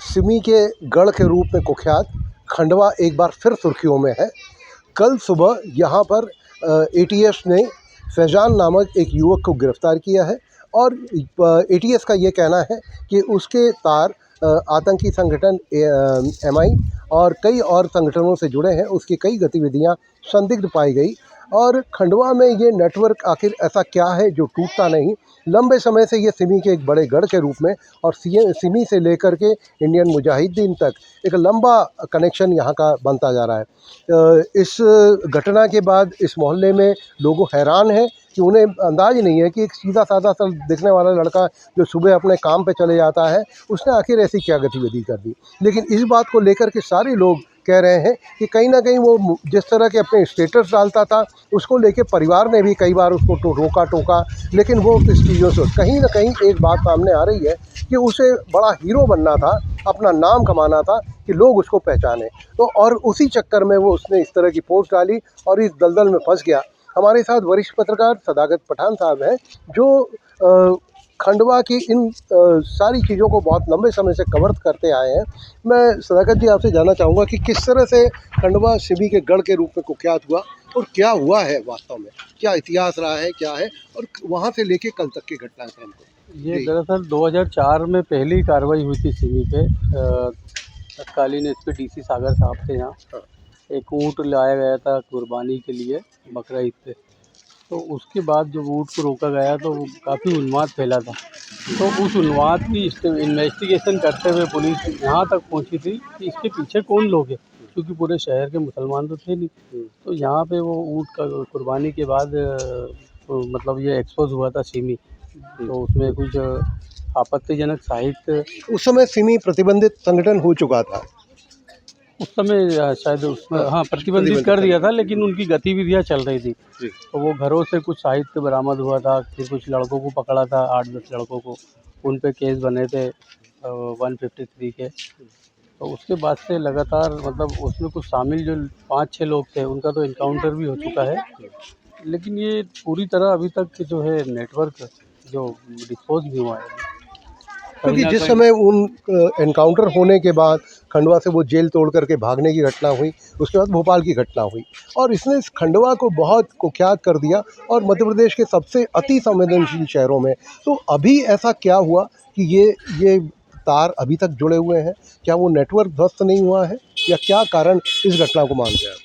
सिमी के गढ़ के रूप में कुख्यात खंडवा एक बार फिर सुर्खियों में है। कल सुबह यहाँ पर एटीएस ने फैजान नामक एक युवक को गिरफ्तार किया है और एटीएस का ये कहना है कि उसके तार आतंकी संगठन एमआई और कई और संगठनों से जुड़े हैं। उसकी कई गतिविधियां संदिग्ध पाई गई और खंडवा में ये नेटवर्क आखिर ऐसा क्या है जो टूटता नहीं। लंबे समय से ये सिमी के एक बड़े गढ़ के रूप में और सिमी से लेकर के इंडियन मुजाहिदीन तक एक लंबा कनेक्शन यहाँ का बनता जा रहा है। इस घटना के बाद इस मोहल्ले में लोग हैरान हैं कि उन्हें अंदाज़ नहीं है कि एक सीधा साधा सा दिखने वाला लड़का जो सुबह अपने काम पे चले जाता है, उसने आखिर ऐसी क्या गतिविधि कर दी। लेकिन इस बात को लेकर के सारे लोग कह रहे हैं कि कहीं ना कहीं वो जिस तरह के अपने स्टेटस डालता था, उसको लेके परिवार ने भी कई बार उसको रोका टोका, लेकिन वो इस चीज़ों से कहीं ना कहीं एक बात सामने आ रही है कि उसे बड़ा हीरो बनना था, अपना नाम कमाना था कि लोग उसको पहचाने। तो और उसी चक्कर में वो उसने इस तरह की पोस्ट डाली और इस दलदल में फंस गया। हमारे साथ वरिष्ठ पत्रकार सदाकत पठान साहब हैं जो खंडवा की इन सारी चीज़ों को बहुत लंबे समय से कवर करते आए हैं। मैं सदाकत जी आपसे जानना चाहूँगा कि किस तरह से खंडवा सिमी के गढ़ के रूप में कुख्यात हुआ और क्या हुआ है वास्तव में, क्या इतिहास रहा है, क्या है और वहाँ से लेके कल तक की घटनाक्रम को। ये दरअसल 2004 में पहली कार्रवाई हुई थी सिमी पे। तत्कालीन एसपी डीसी सागर साहब थे। यहाँ एक ऊँट लाया गया था कुर्बानी के लिए बकरा ईद पे, तो उसके बाद जब ऊँट को रोका गया तो काफ़ी उन्माद फैला था। तो उस उन्माद की इन्वेस्टिगेशन करते हुए पुलिस यहाँ तक पहुँची थी कि इसके पीछे कौन लोग हैं, क्योंकि पूरे शहर के मुसलमान तो थे नहीं। तो यहाँ पे वो ऊँट का कुर्बानी के बाद मतलब ये एक्सपोज हुआ था सिमी। तो उसमें कुछ आपत्तिजनक साहित्य, उस समय सिमी प्रतिबंधित संगठन हो चुका था उस समय शायद उसमें हाँ प्रतिबंधित कर दिया था, लेकिन उनकी गतिविधियाँ चल रही थी। तो वो घरों से कुछ साहित्य बरामद हुआ था, फिर कुछ लड़कों को पकड़ा था, 8-10 लड़कों को, उन पे केस बने थे 153 के। तो उसके बाद से लगातार मतलब उसमें कुछ शामिल जो 5-6 लोग थे उनका तो इनकाउंटर भी हो चुका है। लेकिन ये पूरी तरह अभी तक जो है नेटवर्क जो डिस्पोज भी हुआ है, क्योंकि जिस समय उन एनकाउंटर होने के बाद खंडवा से वो जेल तोड़ करके भागने की घटना हुई, उसके बाद भोपाल की घटना हुई और इसने इस खंडवा को बहुत कुख्यात कर दिया और मध्य प्रदेश के सबसे अति संवेदनशील शहरों में। तो अभी ऐसा क्या हुआ कि ये तार अभी तक जुड़े हुए हैं? क्या वो नेटवर्क ध्वस्त नहीं हुआ है या क्या कारण इस घटना को मानते हैं?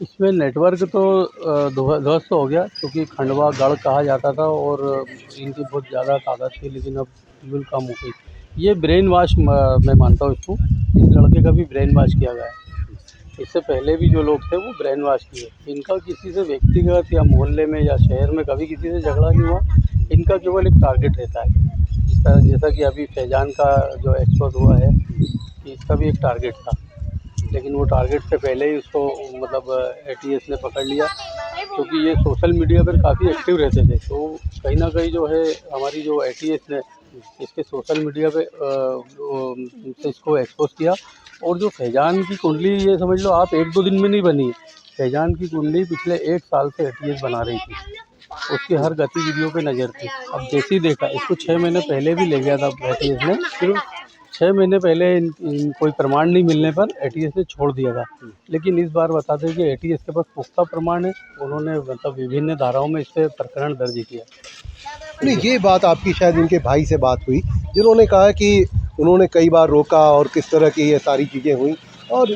इसमें नेटवर्क तो ध्वस्त हो गया, क्योंकि खंडवा गढ़ कहा जाता था और इनकी बहुत ज़्यादा तादाद थी, लेकिन अब बिल्कुल कम हो गई। ये ब्रेन वाश मैं मानता हूँ इसको, इस लड़के का भी ब्रेन वाश किया गया है। इससे पहले भी जो लोग थे वो ब्रेन वाश किए। इनका किसी से व्यक्तिगत या मोहल्ले में या शहर में कभी किसी से झगड़ा नहीं हुआ। इनका केवल एक टारगेट रहता है, जैसा कि अभी फैजान का जो एक्सपोज हुआ है कि इसका भी एक टारगेट था, लेकिन वो टारगेट से पहले ही उसको मतलब एटीएस ने पकड़ लिया, क्योंकि ये सोशल मीडिया पर काफ़ी एक्टिव रहते थे। तो कहीं ना कहीं जो है हमारी जो एटीएस ने इसके सोशल मीडिया पे इसको एक्सपोज किया। और जो फैजान की कुंडली, ये समझ लो आप 1-2 दिन में नहीं बनी। फैजान की कुंडली पिछले 1 साल से एटीएस बना रही थी, उसकी हर गतिविधियों पे नज़र थी। अब जैसे ही देखा, इसको 6 महीने पहले भी ले गया था एटीएस ने, फिर 6 महीने पहले इन कोई प्रमाण नहीं मिलने पर एटीएस ने छोड़ दिया था। लेकिन इस बार बता दें कि एटीएस के पास पुख्ता प्रमाण है, उन्होंने मतलब विभिन्न धाराओं में इस पर प्रकरण दर्ज किया। नहीं, ये बात आपकी शायद इनके भाई से बात हुई, जिन्होंने कहा कि उन्होंने कई बार रोका और किस तरह की ये सारी चीज़ें हुई और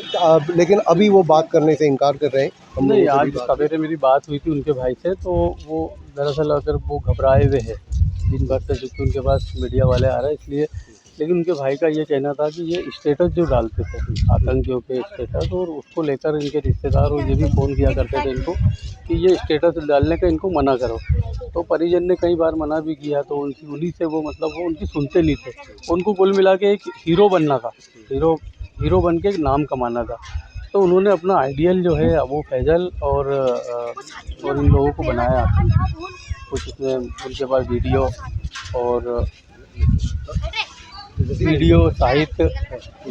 लेकिन अभी वो बात करने से इनकार कर रहे हैं। नहीं, आज सवेरे मेरी बात हुई थी उनके भाई से, तो वो दरअसल अगर वो घबराए हुए हैं दिन भर से, क्योंकि उनके पास मीडिया वाले आ रहे हैं इसलिए। लेकिन उनके भाई का ये कहना था कि ये स्टेटस जो डालते थे आतंकियों के स्टेटस, और उसको लेकर इनके रिश्तेदार और ये भी फ़ोन किया करते थे इनको कि ये स्टेटस डालने का इनको मना करो। तो परिजन ने कई बार मना भी किया, तो उन्हीं से वो मतलब वो उनकी सुनते नहीं थे। उनको कुल मिला के एक हीरो बनना था, हीरो बन के एक नाम कमाना था। तो उन्होंने अपना आइडियल जो है वो फैजल और इन लोगों को बनाया। कुछ इसमें उनके पास वीडियो साहित्य,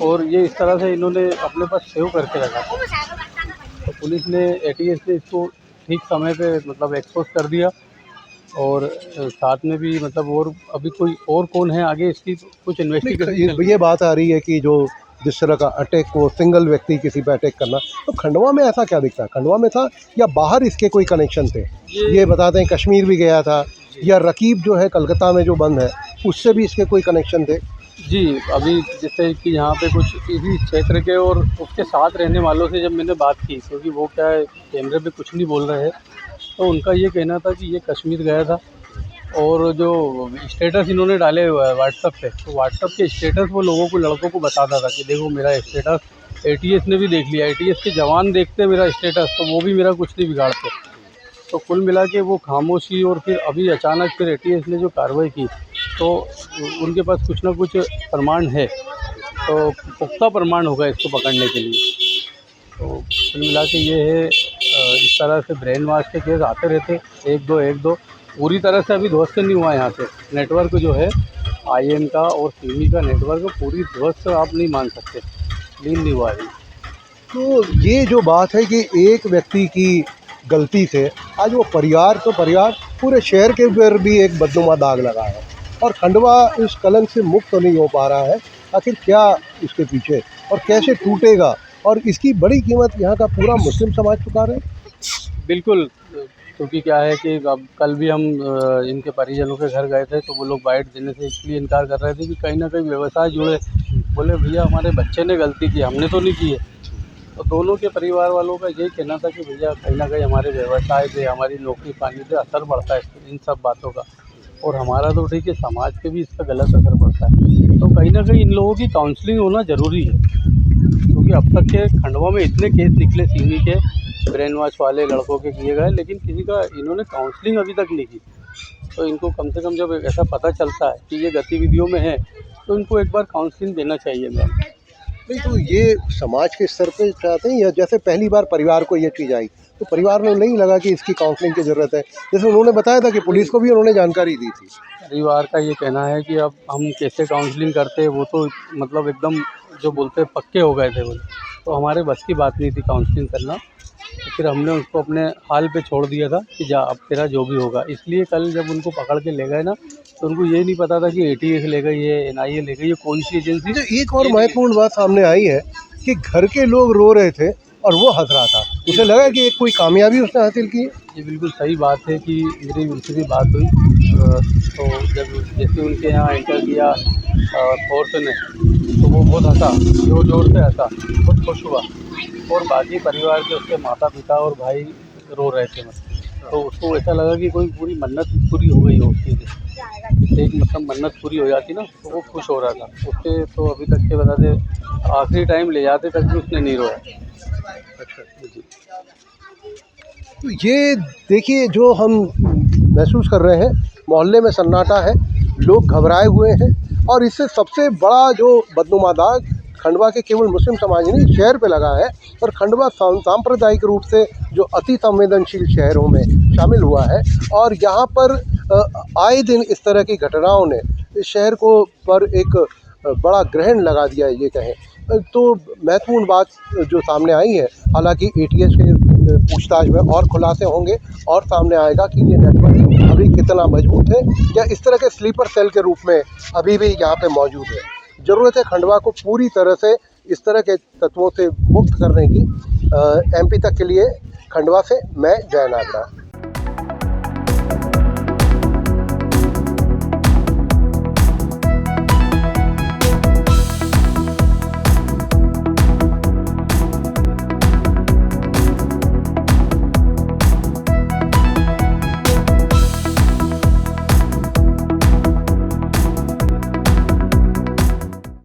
और ये इस तरह से इन्होंने अपने पास सेव करके रखा था। तो पुलिस ने एटीएस ने इसको ठीक समय पे मतलब एक्सपोज कर दिया और साथ में भी मतलब और अभी कोई और कौन है आगे इसकी कुछ इन्वेस्टिगेशन ये बात आ रही है कि जो जिस तरह का अटैक को सिंगल व्यक्ति किसी पे अटैक करना, तो खंडवा में ऐसा क्या दिखता है? खंडवा में था या बाहर इसके कोई कनेक्शन थे? ये बताते हैं कश्मीर भी गया था, या रकीब जो है कलकत्ता में जो बंद है उससे भी इसके कोई कनेक्शन थे? जी, अभी जैसे कि यहाँ पे कुछ इसी क्षेत्र के और उसके साथ रहने वालों से जब मैंने बात की, क्योंकि वो क्या है कैमरे पे कुछ नहीं बोल रहे हैं, तो उनका ये कहना था कि ये कश्मीर गया था और जो स्टेटस इन्होंने डाले हुए हैं व्हाट्सएप पे, तो व्हाट्सएप के स्टेटस वो लोगों को लड़कों को बताता था कि देखो मेरा स्टेटस एटीएस ने भी देख लिया, एटीएस के जवान देखते मेरा स्टेटस तो वो भी मेरा कुछ नहीं बिगाड़ते। तो कुल मिला के वो खामोशी और फिर अभी अचानक फिर एटीएस ने जो कार्रवाई की, तो उनके पास कुछ ना कुछ प्रमाण है, तो पुख्ता प्रमाण होगा इसको पकड़ने के लिए। तो कुल मिला के ये है इस तरह से ब्रेन वॉश के केस आते रहते एक दो पूरी तरह से अभी ध्वस्त नहीं हुआ यहाँ से नेटवर्क जो है आईएन का और सीमी का नेटवर्क पूरी ध्वस्त आप नहीं मान सकते, क्लीन नहीं हुआ अभी। तो ये जो बात है कि एक व्यक्ति की गलती से आज वो परिवार पूरे शहर के ऊपर भी एक बदनुमा दाग लगा है, और खंडवा इस कलंक से मुक्त नहीं हो पा रहा है। आखिर क्या इसके पीछे और कैसे टूटेगा, और इसकी बड़ी कीमत यहाँ का पूरा मुस्लिम समाज चुका रहे हैं। बिल्कुल, क्योंकि क्या है कि अब कल भी हम इनके परिजनों के घर गए थे, तो वो लोग बाइट देने से इसलिए इनकार कर रहे थे कि कहीं ना कहीं व्यवसाय जुड़े। बोले भैया हमारे बच्चे ने गलती की, हमने तो नहीं की है। तो दोनों के परिवार वालों का यही कहना था कि भैया कहीं ना कहीं हमारे व्यवसाय पे, हमारी नौकरी पानी पे असर पड़ता है इन सब बातों का, और हमारा तो ठीक है समाज पे भी इसका गलत असर पड़ता है। तो कहीं ना कहीं इन लोगों की काउंसलिंग होना ज़रूरी है, क्योंकि अब तक के खंडवा में इतने केस निकले सीमी के ब्रेन वॉश वाले लड़कों के किए गए, लेकिन किसी का इन्होंने काउंसलिंग अभी तक नहीं की। तो इनको कम से कम जब ऐसा पता चलता है कि ये गतिविधियों में है, तो इनको एक बार काउंसलिंग देना चाहिए मैम। नहीं तो ये समाज के स्तर पे चाहते हैं, या जैसे पहली बार परिवार को ये चीज़ आई तो परिवार में नहीं लगा कि इसकी काउंसलिंग की ज़रूरत है? जैसे उन्होंने बताया था कि पुलिस को भी उन्होंने जानकारी दी थी। परिवार का ये कहना है कि अब हम कैसे काउंसलिंग करते, वो तो मतलब एकदम जो बोलते पक्के हो गए थे वो, तो हमारे बस की बात नहीं थी काउंसलिंग करना। तो फिर हमने उसको अपने हाल पे छोड़ दिया था कि जा अब तेरा जो भी होगा। इसलिए कल जब उनको पकड़ के ले गए ना, तो उनको ये नहीं पता था कि एटीएस ले गई है, एनआईए ले गई है, कौन सी एजेंसी। तो एक और महत्वपूर्ण बात सामने आई है कि घर के लोग रो रहे थे और वो हंस रहा था, उसे लगा कि एक कोई कामयाबी उसने हासिल की। ये बिल्कुल सही बात है कि मेरी उनसे भी बात हुई, तो जब जैसे उनके यहाँ एंटर किया फोर्स ने, तो वो बहुत हंसा, जोर जोर से हंसा, बहुत खुश हुआ, और बाकी परिवार के उसके माता पिता और भाई रो रहे थे। तो उसको ऐसा लगा कि कोई पूरी मन्नत पूरी हो गई हो उसकी, एक मतलब मन्नत पूरी हो जाती ना, तो वो खुश हो रहा था उससे। तो अभी तक के बता दे आखिरी टाइम ले जाते तक भी उसने नहीं रोया। अच्छा जी, तो ये देखिए जो हम महसूस कर रहे हैं, मोहल्ले में सन्नाटा है, लोग घबराए हुए हैं, और इससे सबसे बड़ा जो बदनुमा दाग खंडवा के केवल मुस्लिम समाज ही नहीं शहर पे लगा है, और खंडवा सांप्रदायिक रूप से जो अति संवेदनशील शहरों में शामिल हुआ है, और यहाँ पर आए दिन इस तरह की घटनाओं ने इस शहर को पर एक बड़ा ग्रहण लगा दिया है ये कहें। तो महत्वपूर्ण बात जो सामने आई है, हालांकि एटीएस के पूछताछ में और खुलासे होंगे और सामने आएगा कि ये नेटवर्क अभी कितना मजबूत है, या इस तरह के स्लीपर सेल के रूप में अभी भी यहाँ पे मौजूद है। ज़रूरत है खंडवा को पूरी तरह से इस तरह के तत्वों से मुक्त करने की। एमपी तक के लिए खंडवा से मैं जय नागड़ा।